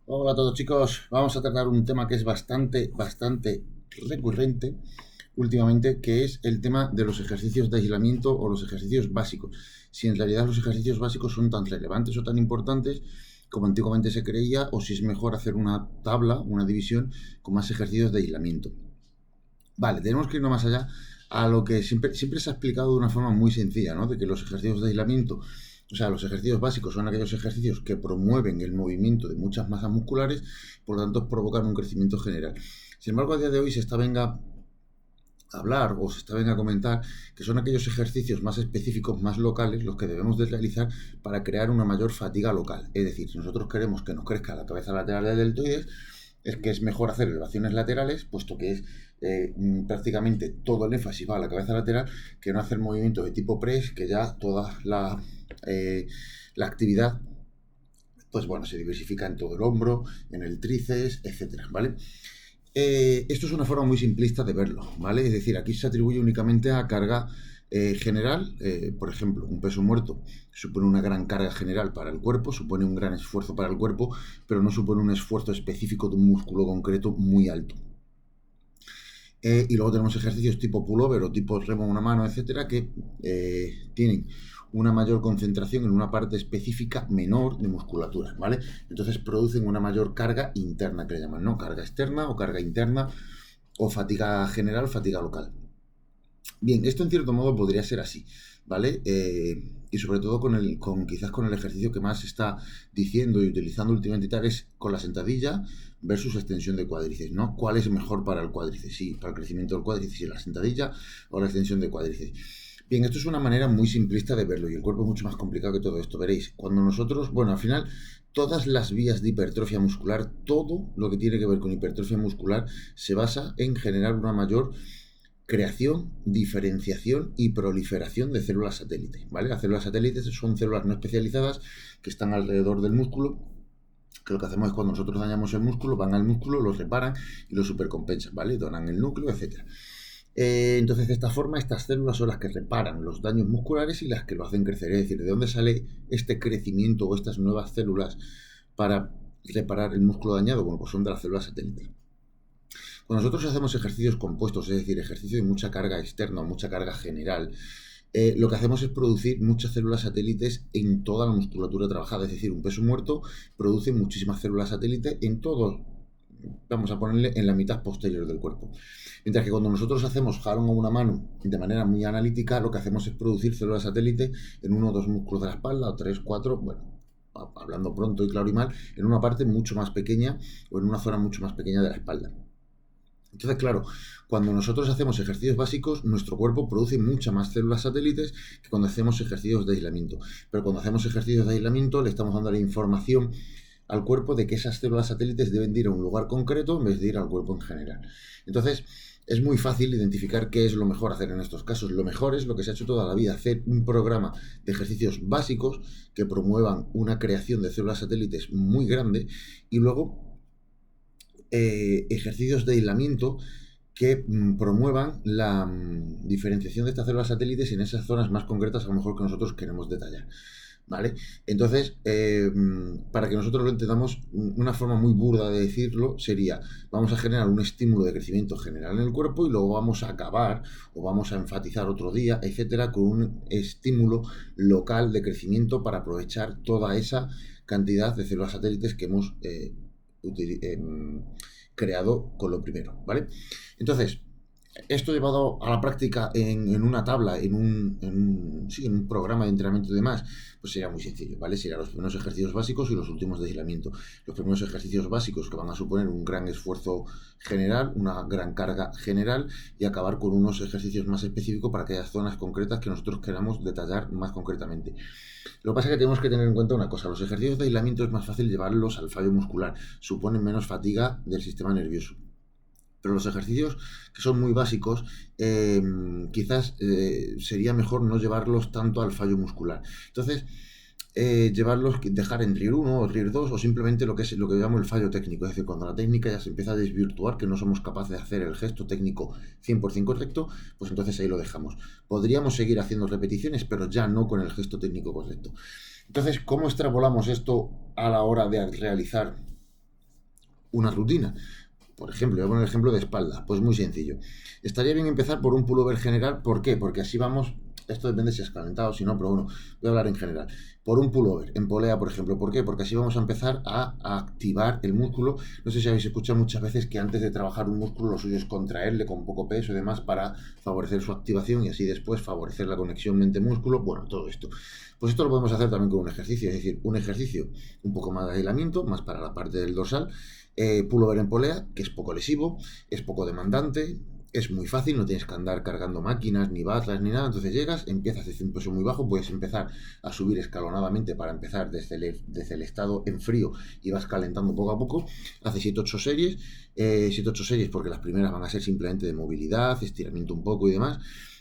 Hola a todos chicos, vamos a tratar un tema que es bastante recurrente últimamente, que es el tema de los ejercicios de aislamiento o los ejercicios básicos. Si en realidad los ejercicios básicos son tan relevantes o tan importantes como antiguamente se creía, o si es mejor hacer una tabla, una división con más ejercicios de aislamiento. Vale, tenemos que irnos más allá a lo que siempre se ha explicado de una forma muy sencilla, ¿no? De que los ejercicios de aislamiento, o sea, los ejercicios básicos son aquellos ejercicios que promueven el movimiento de muchas masas musculares, por lo tanto provocan un crecimiento general. Sin embargo, a día de hoy se está venga a hablar o se está venga a comentar que son aquellos ejercicios más específicos, más locales, los que debemos de realizar para crear una mayor fatiga local. Es decir, si nosotros queremos que nos crezca la cabeza lateral del deltoides, es que es mejor hacer elevaciones laterales, puesto que es prácticamente todo el énfasis va a la cabeza lateral, que no hacer movimientos de tipo press, que ya toda la actividad, pues bueno, se diversifica en todo el hombro, en el tríceps, etcétera, ¿vale? Esto es una forma muy simplista de verlo, ¿vale? Es decir, aquí se atribuye únicamente a carga general. Por ejemplo, un peso muerto supone una gran carga general para el cuerpo, supone un gran esfuerzo para el cuerpo, pero no supone un esfuerzo específico de un músculo concreto muy alto. Y luego tenemos ejercicios tipo pullover o tipo remo a una mano, etcétera, que tienen una mayor concentración en una parte específica menor de musculatura, ¿vale? Entonces producen una mayor carga interna, que le llaman, ¿no? Carga externa o carga interna, o fatiga general, fatiga local. Bien, esto en cierto modo podría ser así, ¿vale? Y sobre todo quizás con el ejercicio que más se está diciendo y utilizando últimamente y tal, es con la sentadilla versus extensión de cuádriceps, ¿no? ¿Cuál es mejor para el cuádriceps? Sí, para el crecimiento del cuádriceps, si la sentadilla o la extensión de cuádriceps. Bien, esto es una manera muy simplista de verlo y el cuerpo es mucho más complicado que todo esto. Veréis, cuando nosotros, bueno, al final, todas las vías de hipertrofia muscular, todo lo que tiene que ver con hipertrofia muscular, se basa en generar una mayor creación, diferenciación y proliferación de células satélites, ¿vale? Las células satélites son células no especializadas que están alrededor del músculo, que lo que hacemos es cuando nosotros dañamos el músculo, van al músculo, lo reparan y lo supercompensan, ¿vale? Donan el núcleo, etc. Entonces, de esta forma, estas células son las que reparan los daños musculares y las que lo hacen crecer. Es decir, ¿de dónde sale este crecimiento o estas nuevas células para reparar el músculo dañado? Bueno, pues son de las células satélites. Cuando nosotros hacemos ejercicios compuestos, es decir, ejercicio de mucha carga externa o mucha carga general, lo que hacemos es producir muchas células satélites en toda la musculatura trabajada. Es decir, un peso muerto produce muchísimas células satélites en todo, vamos a ponerle en la mitad posterior del cuerpo. Mientras que cuando nosotros hacemos jalón a una mano de manera muy analítica, lo que hacemos es producir células satélites en uno o dos músculos de la espalda, o tres, cuatro, bueno, hablando pronto y claro y mal, en una parte mucho más pequeña o en una zona mucho más pequeña de la espalda. Entonces, claro, cuando nosotros hacemos ejercicios básicos, nuestro cuerpo produce muchas más células satélites que cuando hacemos ejercicios de aislamiento. Pero cuando hacemos ejercicios de aislamiento, le estamos dando la información al cuerpo de que esas células satélites deben de ir a un lugar concreto en vez de ir al cuerpo en general. Entonces, es muy fácil identificar qué es lo mejor hacer en estos casos. Lo mejor es lo que se ha hecho toda la vida, hacer un programa de ejercicios básicos que promuevan una creación de células satélites muy grande y luego ejercicios de aislamiento que promuevan la diferenciación de estas células satélites en esas zonas más concretas a lo mejor que nosotros queremos detallar. ¿Vale? Entonces, para que nosotros lo entendamos, una forma muy burda de decirlo sería, vamos a generar un estímulo de crecimiento general en el cuerpo y luego vamos a acabar o vamos a enfatizar otro día, etcétera, con un estímulo local de crecimiento para aprovechar toda esa cantidad de células satélites que hemos creado con lo primero, ¿vale? Entonces, esto llevado a la práctica en una tabla, en un programa de entrenamiento y demás, pues sería muy sencillo, ¿vale? Serían los primeros ejercicios básicos y los últimos de aislamiento. Los primeros ejercicios básicos que van a suponer un gran esfuerzo general, una gran carga general y acabar con unos ejercicios más específicos para aquellas zonas concretas que nosotros queramos detallar más concretamente. Lo que pasa es que tenemos que tener en cuenta una cosa, los ejercicios de aislamiento es más fácil llevarlos al fallo muscular, suponen menos fatiga del sistema nervioso. Pero los ejercicios que son muy básicos, quizás sería mejor no llevarlos tanto al fallo muscular. Entonces, dejar en RIR 1 o RIR 2 o simplemente lo que llamo el fallo técnico. Es decir, cuando la técnica ya se empieza a desvirtuar, que no somos capaces de hacer el gesto técnico 100% correcto, pues entonces ahí lo dejamos. Podríamos seguir haciendo repeticiones, pero ya no con el gesto técnico correcto. Entonces, ¿cómo extrapolamos esto a la hora de realizar una rutina. Por ejemplo, voy a poner el ejemplo de espalda. Pues muy sencillo. Estaría bien empezar por un pullover general. ¿Por qué? Porque así vamos. Esto depende si has calentado o si no, pero bueno, voy a hablar en general. Por un pullover, en polea, por ejemplo. ¿Por qué? Porque así vamos a empezar a activar el músculo. No sé si habéis escuchado muchas veces que antes de trabajar un músculo, lo suyo es contraerle con poco peso y demás para favorecer su activación y así después favorecer la conexión mente-músculo. Bueno, todo esto. Pues esto lo podemos hacer también con un ejercicio, es decir, un ejercicio un poco más de aislamiento, más para la parte del dorsal, pullover en polea, que es poco lesivo, es poco demandante, es muy fácil, no tienes que andar cargando máquinas, ni barras, ni nada. Entonces llegas, empiezas desde un peso muy bajo, puedes empezar a subir escalonadamente para empezar desde el estado en frío y vas calentando poco a poco. Haces 7-8 series, 7-8 series porque las primeras van a ser simplemente de movilidad, estiramiento un poco y demás.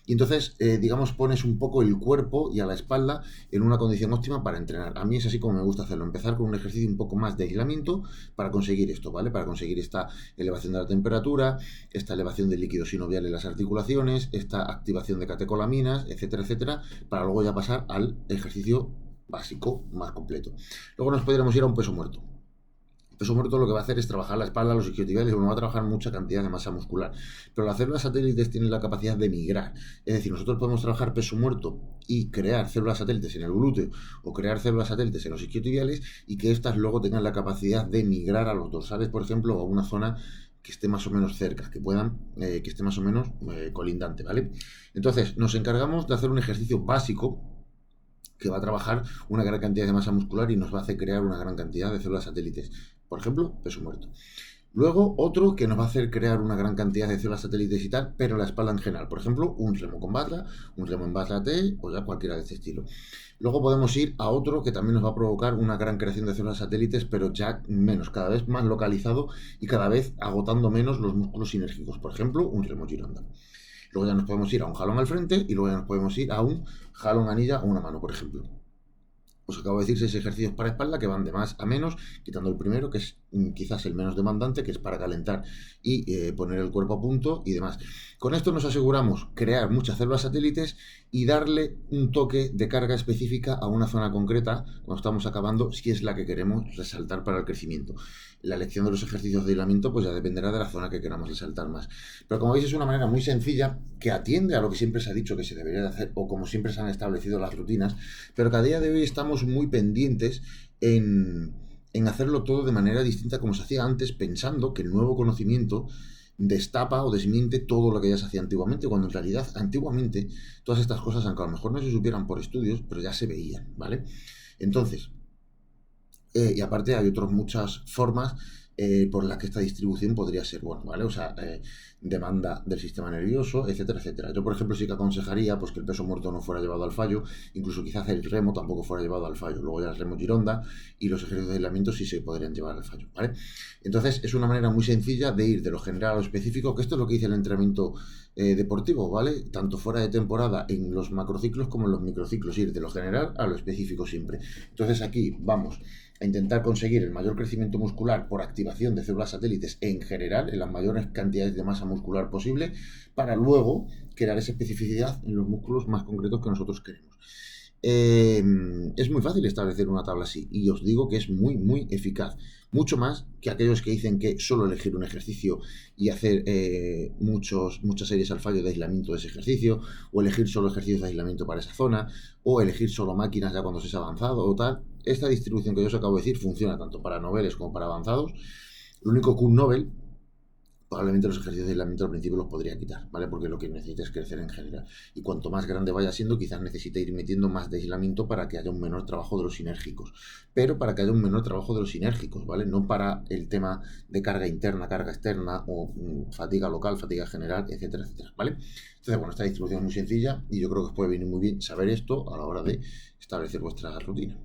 Y entonces, digamos, pones un poco el cuerpo y a la espalda en una condición óptima para entrenar. A mí es así como me gusta hacerlo, empezar con un ejercicio un poco más de aislamiento para conseguir esto, ¿vale? Para conseguir esta elevación de la temperatura, esta elevación del líquido sinovial en las articulaciones, esta activación de catecolaminas, etcétera, etcétera, para luego ya pasar al ejercicio básico más completo. Luego nos podríamos ir a un peso muerto. Peso muerto lo que va a hacer es trabajar la espalda, los isquiotibiales, uno va a trabajar mucha cantidad de masa muscular. Pero las células satélites tienen la capacidad de migrar. Es decir, nosotros podemos trabajar peso muerto y crear células satélites en el glúteo o crear células satélites en los isquiotibiales y que éstas luego tengan la capacidad de migrar a los dorsales, por ejemplo, o a una zona que esté más o menos cerca, que puedan, que esté más o menos colindante, ¿vale? Entonces, nos encargamos de hacer un ejercicio básico que va a trabajar una gran cantidad de masa muscular y nos va a hacer crear una gran cantidad de células satélites. Por ejemplo, peso muerto. Luego, otro que nos va a hacer crear una gran cantidad de células satélites y tal, pero la espalda en general. Por ejemplo, un remo con barra, un remo en barra T o ya cualquiera de este estilo. Luego podemos ir a otro que también nos va a provocar una gran creación de células satélites, pero ya menos, cada vez más localizado y cada vez agotando menos los músculos sinérgicos. Por ejemplo, un remo gironda. Luego ya nos podemos ir a un jalón al frente y luego ya nos podemos ir a un jalón anilla o una mano, por ejemplo. Os acabo de decir 6 ejercicios para espalda que van de más a menos, quitando el primero, que es quizás el menos demandante, que es para calentar y poner el cuerpo a punto y demás. Con esto nos aseguramos crear muchas células satélites y darle un toque de carga específica a una zona concreta cuando estamos acabando, si es la que queremos resaltar para el crecimiento. La elección de los ejercicios de aislamiento pues ya dependerá de la zona que queramos resaltar más. Pero como veis es una manera muy sencilla que atiende a lo que siempre se ha dicho que se debería de hacer o como siempre se han establecido las rutinas, pero que a día de hoy estamos muy pendientes en hacerlo todo de manera distinta como se hacía antes, pensando que el nuevo conocimiento destapa o desmiente todo lo que ya se hacía antiguamente, cuando en realidad antiguamente todas estas cosas, aunque a lo mejor no se supieran por estudios, pero ya se veían, ¿vale? Entonces, y aparte hay otras muchas formas por las que esta distribución podría ser buena, ¿vale? O sea, demanda del sistema nervioso, etcétera, etcétera. Yo, por ejemplo, sí que aconsejaría pues, que el peso muerto no fuera llevado al fallo, incluso quizás el remo tampoco fuera llevado al fallo. Luego ya el remo gironda y los ejercicios de aislamiento sí se podrían llevar al fallo, ¿vale? Entonces, es una manera muy sencilla de ir de lo general a lo específico, que esto es lo que dice el entrenamiento deportivo, ¿vale? Tanto fuera de temporada en los macrociclos como en los microciclos, ir de lo general a lo específico siempre. Entonces, aquí vamos a intentar conseguir el mayor crecimiento muscular por activación de células satélites en general, en las mayores cantidades de masa muscular posible, para luego crear esa especificidad en los músculos más concretos que nosotros queremos. Es muy fácil establecer una tabla así y os digo que es muy, muy eficaz. Mucho más que aquellos que dicen que solo elegir un ejercicio y hacer muchas series al fallo de aislamiento de ese ejercicio, o elegir solo ejercicios de aislamiento para esa zona, o elegir solo máquinas ya cuando se es avanzado o tal. Esta distribución que yo os acabo de decir funciona tanto para noveles como para avanzados. Lo único que un novel, probablemente los ejercicios de aislamiento al principio los podría quitar, ¿vale? Porque lo que necesita es crecer en general. Y cuanto más grande vaya siendo, quizás necesite ir metiendo más de aislamiento para que haya un menor trabajo de los sinérgicos. Pero para que haya un menor trabajo de los sinérgicos, ¿vale? No para el tema de carga interna, carga externa o fatiga local, fatiga general, etcétera, etcétera, ¿vale? Entonces, bueno, esta distribución es muy sencilla y yo creo que os puede venir muy bien saber esto a la hora de establecer vuestra rutina.